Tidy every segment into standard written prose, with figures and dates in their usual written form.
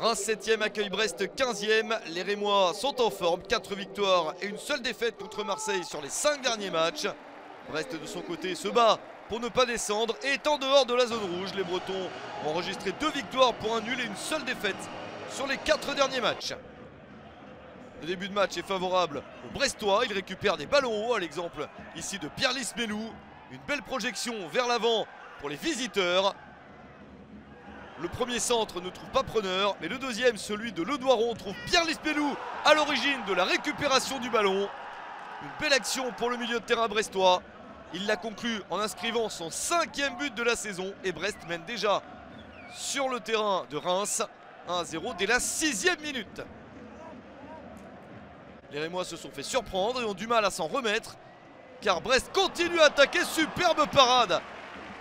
Reims 7e accueille Brest 15e. Les Rémois sont en forme, 4 victoires et une seule défaite contre Marseille sur les 5 derniers matchs. Brest de son côté se bat pour ne pas descendre et est en dehors de la zone rouge. Les Bretons ont enregistré 2 victoires pour un nul et une seule défaite sur les 4 derniers matchs. Le début de match est favorable aux Brestois, ils récupèrent des ballons hauts, à l'exemple ici de Pierre-Lys Melou. Une belle projection vers l'avant pour les visiteurs. Le premier centre ne trouve pas preneur, mais le deuxième, celui de Ledouaron, trouve Pierre-Lys Melou à l'origine de la récupération du ballon. Une belle action pour le milieu de terrain brestois. Il l'a conclu en inscrivant son 5e but de la saison et Brest mène déjà sur le terrain de Reims 1-0 dès la 6e minute. Les Rémois se sont fait surprendre et ont du mal à s'en remettre car Brest continue à attaquer. Superbe parade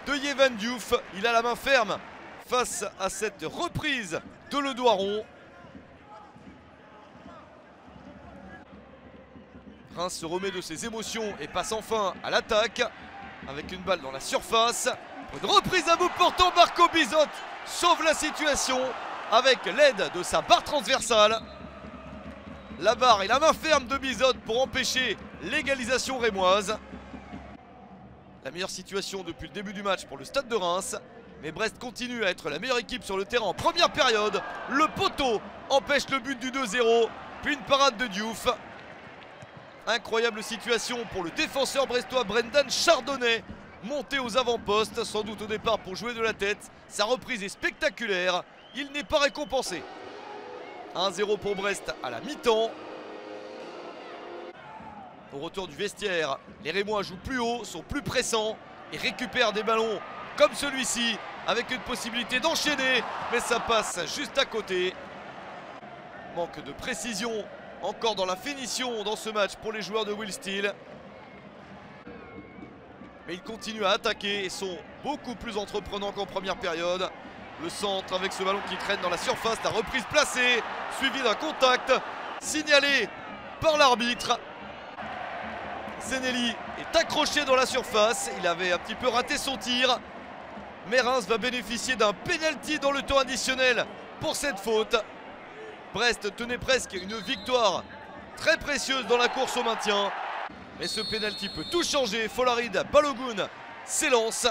de Yehvan Diouf. Il a la main ferme face à cette reprise de Ledouaron. Reims se remet de ses émotions et passe enfin à l'attaque avec une balle dans la surface. Une reprise à bout portant, Marco Bizot sauve la situation avec l'aide de sa barre transversale. La barre et la main ferme de Bizot pour empêcher l'égalisation rémoise. La meilleure situation depuis le début du match pour le Stade de Reims. Mais Brest continue à être la meilleure équipe sur le terrain en première période. Le poteau empêche le but du 2-0. Puis une parade de Diouf. Incroyable situation pour le défenseur brestois Brendan Chardonnay. Monté aux avant-postes, sans doute au départ pour jouer de la tête. Sa reprise est spectaculaire. Il n'est pas récompensé. 1-0 pour Brest à la mi-temps. Au retour du vestiaire, les Rémois jouent plus haut, sont plus pressants et récupèrent des ballons comme celui-ci avec une possibilité d'enchaîner, mais ça passe juste à côté. Manque de précision encore dans la finition dans ce match pour les joueurs de Will Steele. Mais ils continuent à attaquer et sont beaucoup plus entreprenants qu'en première période. Le centre avec ce ballon qui traîne dans la surface, la reprise placée, suivie d'un contact signalé par l'arbitre. Zenelli est accroché dans la surface, il avait un petit peu raté son tir. Mais Reims va bénéficier d'un pénalty dans le temps additionnel pour cette faute. Brest tenait presque une victoire très précieuse dans la course au maintien. Mais ce pénalty peut tout changer. Folarid Balogun s'élance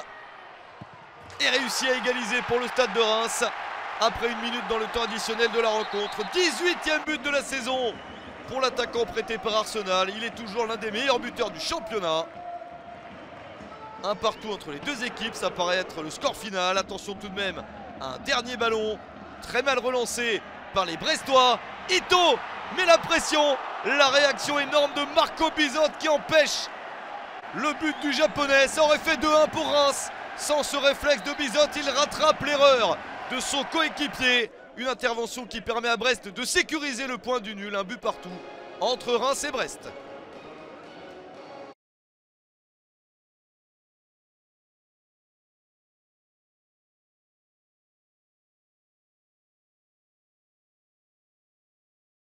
et réussit à égaliser pour le Stade de Reims après une minute dans le temps additionnel de la rencontre. 18e but de la saison pour l'attaquant prêté par Arsenal. Il est toujours l'un des meilleurs buteurs du championnat. Un partout entre les deux équipes, ça paraît être le score final. Attention tout de même à un dernier ballon très mal relancé par les Brestois. Ito met la pression. La réaction énorme de Marco Bizot qui empêche le but du japonais. Ça aurait fait 2-1 pour Reims. Sans ce réflexe de Bizot, il rattrape l'erreur de son coéquipier. Une intervention qui permet à Brest de sécuriser le point du nul. Un but partout entre Reims et Brest.